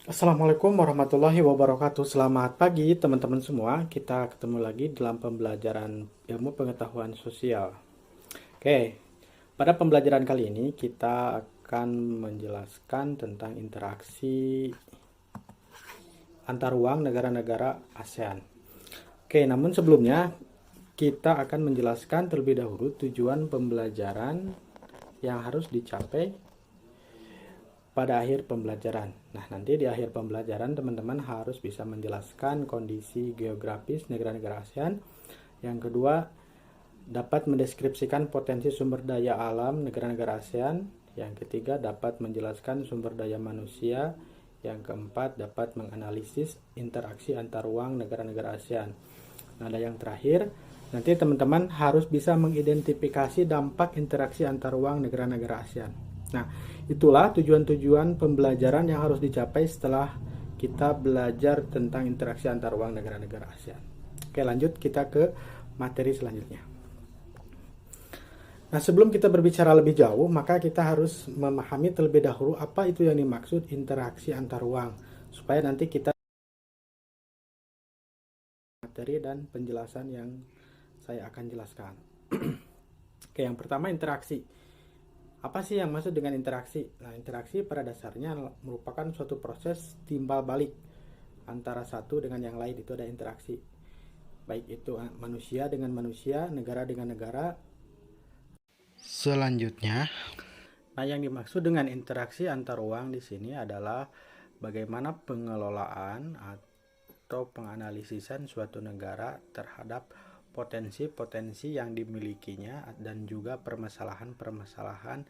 Assalamualaikum warahmatullahi wabarakatuh. Selamat pagi teman-teman semua. Kita ketemu lagi dalam pembelajaran ilmu pengetahuan sosial. Oke, pada pembelajaran kali ini kita akan menjelaskan tentang interaksi antar ruang negara-negara ASEAN. Oke, namun sebelumnya kita akan menjelaskan terlebih dahulu tujuan pembelajaran yang harus dicapai pada akhir pembelajaran. Nah, nanti di akhir pembelajaran teman-teman harus bisa menjelaskan kondisi geografis negara-negara ASEAN. Yang kedua, dapat mendeskripsikan potensi sumber daya alam negara-negara ASEAN. Yang ketiga, dapat menjelaskan sumber daya manusia. Yang keempat, dapat menganalisis interaksi antar ruang negara-negara ASEAN. Nah, ada yang terakhir, nanti teman-teman harus bisa mengidentifikasi dampak interaksi antar ruang negara-negara ASEAN. Nah, itulah tujuan-tujuan pembelajaran yang harus dicapai setelah kita belajar tentang interaksi antar ruang negara-negara ASEAN. Oke, lanjut kita ke materi selanjutnya. Nah, sebelum kita berbicara lebih jauh, maka kita harus memahami terlebih dahulu apa itu yang dimaksud interaksi antar ruang, supaya nanti kita materi dan penjelasan yang saya akan jelaskan. Oke, yang pertama interaksi. Apa sih yang maksud dengan interaksi? Nah, interaksi pada dasarnya merupakan suatu proses timbal balik antara satu dengan yang lain, itu ada interaksi. Baik itu manusia dengan manusia, negara dengan negara. Selanjutnya, nah yang dimaksud dengan interaksi antar ruang di sini adalah bagaimana pengelolaan atau penganalisisan suatu negara terhadap potensi-potensi yang dimilikinya dan juga permasalahan-permasalahan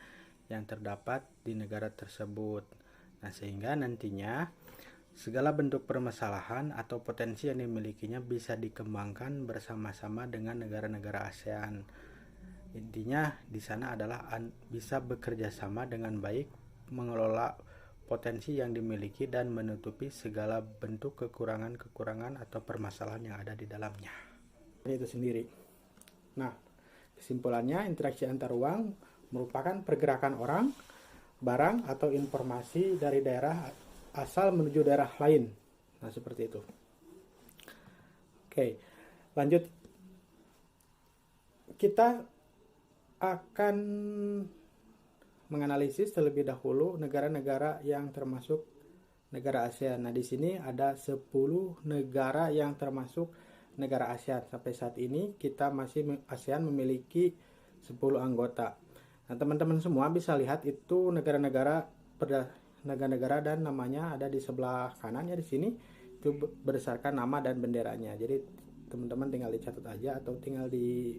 yang terdapat di negara tersebut. Nah, sehingga nantinya segala bentuk permasalahan atau potensi yang dimilikinya bisa dikembangkan bersama-sama dengan negara-negara ASEAN. Intinya di sana adalah bisa bekerja sama dengan baik, mengelola potensi yang dimiliki dan menutupi segala bentuk kekurangan-kekurangan atau permasalahan yang ada di dalamnya. Itu sendiri. Nah, kesimpulannya interaksi antar ruang merupakan pergerakan orang, barang atau informasi dari daerah asal menuju daerah lain. Nah, seperti itu. Oke, lanjut. Kita akan menganalisis terlebih dahulu negara-negara yang termasuk negara ASEAN. Nah, di sini ada 10 negara yang termasuk negara ASEAN. Sampai saat ini kita masih ASEAN memiliki 10 anggota. Nah, teman-teman semua bisa lihat itu negara-negara dan namanya ada di sebelah kanan ya di sini. Itu berdasarkan nama dan benderanya. Jadi teman-teman tinggal dicatat aja atau tinggal di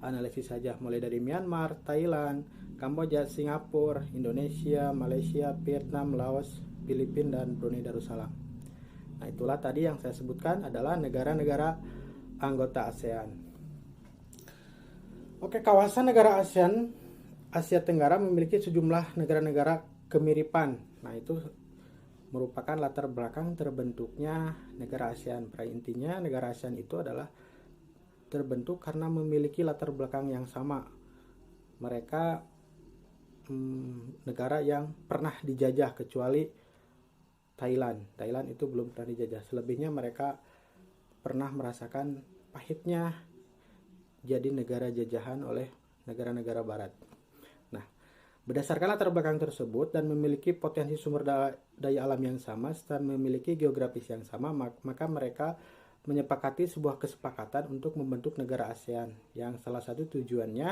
analisis saja, mulai dari Myanmar, Thailand, Kamboja, Singapura, Indonesia, Malaysia, Vietnam, Laos, Filipina, dan Brunei Darussalam. Nah, itulah tadi yang saya sebutkan adalah negara-negara anggota ASEAN. Oke, kawasan negara ASEAN Asia Tenggara memiliki sejumlah negara-negara kemiripan. Nah, itu merupakan latar belakang terbentuknya negara ASEAN. Pada intinya, negara ASEAN itu adalah terbentuk karena memiliki latar belakang yang sama. Mereka negara yang pernah dijajah kecuali Thailand. Thailand itu belum pernah dijajah. Selebihnya mereka pernah merasakan pahitnya jadi negara jajahan oleh negara-negara barat. Nah, berdasarkan latar belakang tersebut dan memiliki potensi sumber daya alam yang sama dan memiliki geografis yang sama, maka mereka menyepakati sebuah kesepakatan untuk membentuk negara ASEAN yang salah satu tujuannya,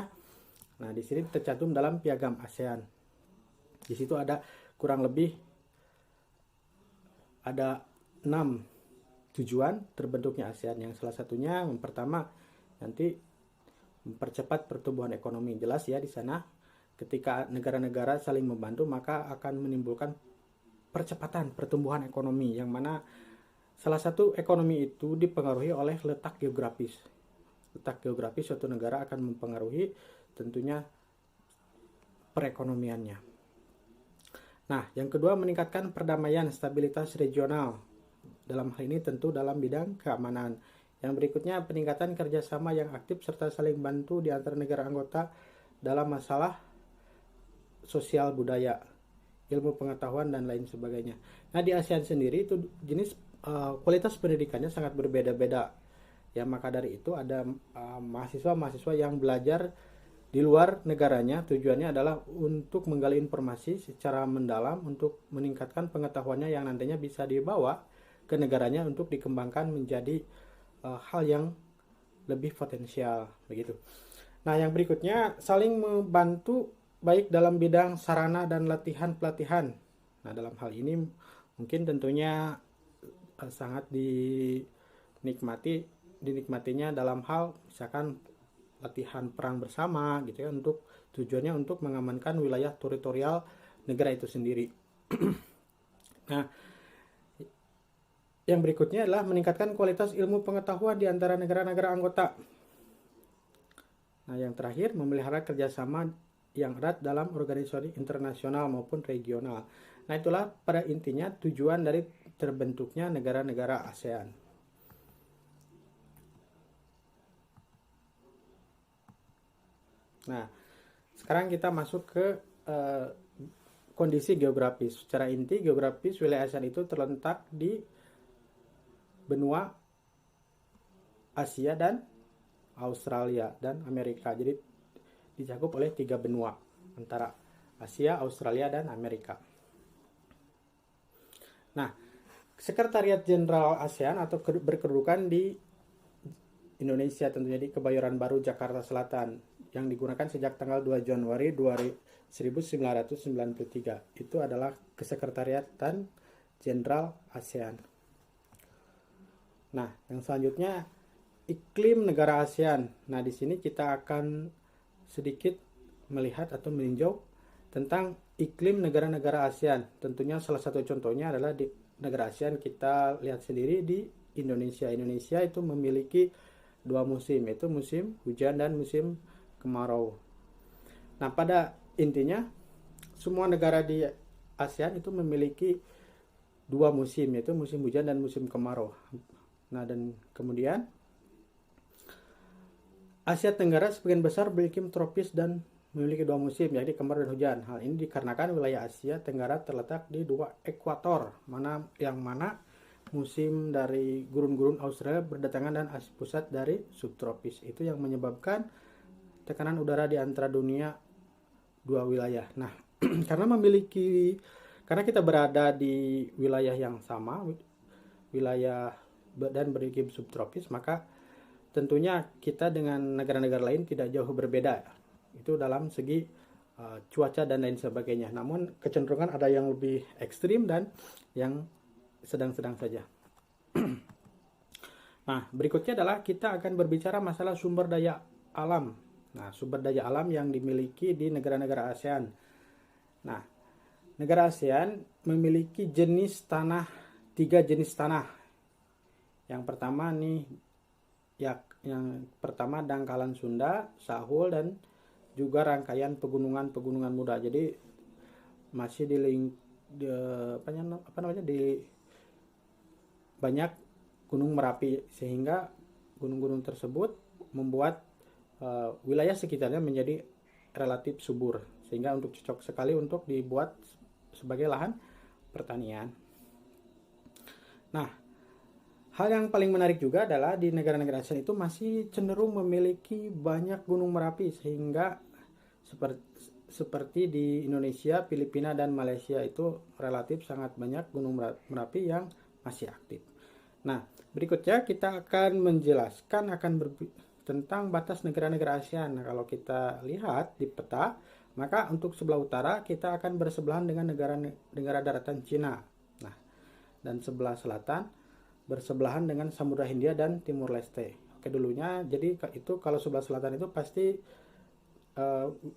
nah di sini tercantum dalam piagam ASEAN. Di situ ada kurang lebih ada 6 tujuan terbentuknya ASEAN, yang salah satunya yang pertama nanti mempercepat pertumbuhan ekonomi. Jelas ya di sana ketika negara-negara saling membantu maka akan menimbulkan percepatan pertumbuhan ekonomi, yang mana salah satu ekonomi itu dipengaruhi oleh letak geografis. Letak geografis suatu negara akan mempengaruhi tentunya perekonomiannya. Nah, yang kedua meningkatkan perdamaian stabilitas regional. Dalam hal ini tentu dalam bidang keamanan. Yang berikutnya peningkatan kerjasama yang aktif serta saling bantu di antara negara anggota dalam masalah sosial budaya. ilmu pengetahuan dan lain sebagainya. Nah, di ASEAN sendiri itu jenis kualitas pendidikannya sangat berbeda-beda. Ya, maka dari itu ada mahasiswa-mahasiswa yang belajar di luar negaranya, tujuannya adalah untuk menggali informasi secara mendalam untuk meningkatkan pengetahuannya yang nantinya bisa dibawa ke negaranya untuk dikembangkan menjadi hal yang lebih potensial begitu. Nah, yang berikutnya saling membantu baik dalam bidang sarana dan latihan pelatihan. Nah, dalam hal ini mungkin tentunya sangat dinikmatinya dalam hal misalkan latihan perang bersama gitu ya, untuk tujuannya untuk mengamankan wilayah teritorial negara itu sendiri. Nah, yang berikutnya adalah meningkatkan kualitas ilmu pengetahuan di antara negara-negara anggota. Nah, yang terakhir memelihara kerjasama yang erat dalam organisasi internasional maupun regional. Nah, itulah pada intinya tujuan dari terbentuknya negara-negara ASEAN. Nah, sekarang kita masuk ke kondisi geografis. Secara inti, geografis wilayah ASEAN itu terletak di benua Asia dan Australia dan Amerika. Jadi dicakup oleh 3 benua antara Asia, Australia, dan Amerika. Nah, Sekretariat Jenderal ASEAN atau berkedudukan di Indonesia, tentunya di Kebayoran Baru, Jakarta Selatan, yang digunakan sejak tanggal 2 Januari 1993. Itu adalah Kesekretariatan Jenderal ASEAN. Nah, yang selanjutnya iklim negara ASEAN. Nah, di sini kita akan sedikit melihat atau meninjau tentang iklim negara-negara ASEAN. Tentunya salah satu contohnya adalah di negara ASEAN, kita lihat sendiri di Indonesia. Indonesia itu memiliki 2 musim, yaitu musim hujan dan musim kemarau. Nah, pada intinya semua negara di ASEAN itu memiliki 2 musim, yaitu musim hujan dan musim kemarau. Nah, dan kemudian Asia Tenggara sebagian besar beriklim tropis dan memiliki 2 musim, yaitu kemarau dan hujan. Hal ini dikarenakan wilayah Asia Tenggara terletak di 2 ekuator, yang mana musim dari gurun-gurun Australia berdatangan dan pusat dari subtropis. Itu yang menyebabkan tekanan udara di antara dunia 2 wilayah. Nah, karena kita berada di wilayah yang sama, wilayah dan beriklim subtropis, maka tentunya kita dengan negara-negara lain tidak jauh berbeda. Itu dalam segi cuaca dan lain sebagainya. Namun kecenderungan ada yang lebih ekstrim dan yang sedang-sedang saja. Nah, berikutnya adalah kita akan berbicara masalah sumber daya alam. Nah, sumber daya alam yang dimiliki di negara-negara ASEAN. Nah, negara ASEAN memiliki 3 jenis tanah. Yang pertama nih, yang pertama dangkalan Sunda, Sahul, dan juga rangkaian pegunungan muda. Jadi masih di banyak gunung Merapi, sehingga gunung-gunung tersebut membuat wilayah sekitarnya menjadi relatif subur, sehingga cocok sekali untuk dibuat sebagai lahan pertanian. Nah, hal yang paling menarik juga adalah di negara-negara ASEAN itu masih cenderung memiliki banyak gunung Merapi, sehingga seperti di Indonesia, Filipina, dan Malaysia itu relatif sangat banyak gunung Merapi yang masih aktif. Nah, berikutnya kita akan menjelaskan tentang batas negara-negara ASEAN. Nah, kalau kita lihat di peta, maka untuk sebelah utara kita akan bersebelahan dengan negara daratan Cina. Nah, dan sebelah selatan bersebelahan dengan Samudra Hindia dan Timur Leste. Oke, dulunya, jadi itu kalau sebelah selatan itu pasti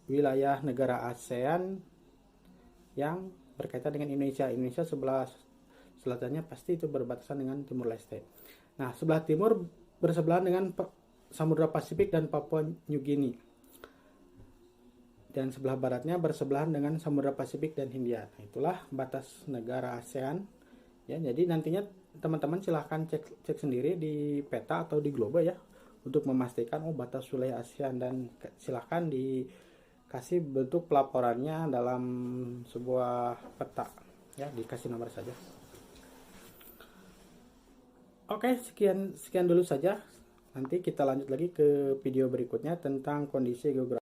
wilayah negara ASEAN yang berkaitan dengan Indonesia. Indonesia sebelah selatannya pasti itu berbatasan dengan Timur Leste. Nah, sebelah timur bersebelahan dengan Samudra Pasifik dan Papua New Guinea. Dan sebelah baratnya bersebelahan dengan Samudra Pasifik dan Hindia. Nah, itulah batas negara ASEAN. Ya, jadi nantinya teman-teman silahkan cek sendiri di peta atau di globe ya, untuk memastikan batas wilayah ASEAN, dan silahkan kasih bentuk pelaporannya dalam sebuah peta, ya dikasih nomor saja. Oke, sekian dulu saja. Nanti kita lanjut lagi ke video berikutnya tentang kondisi geografis.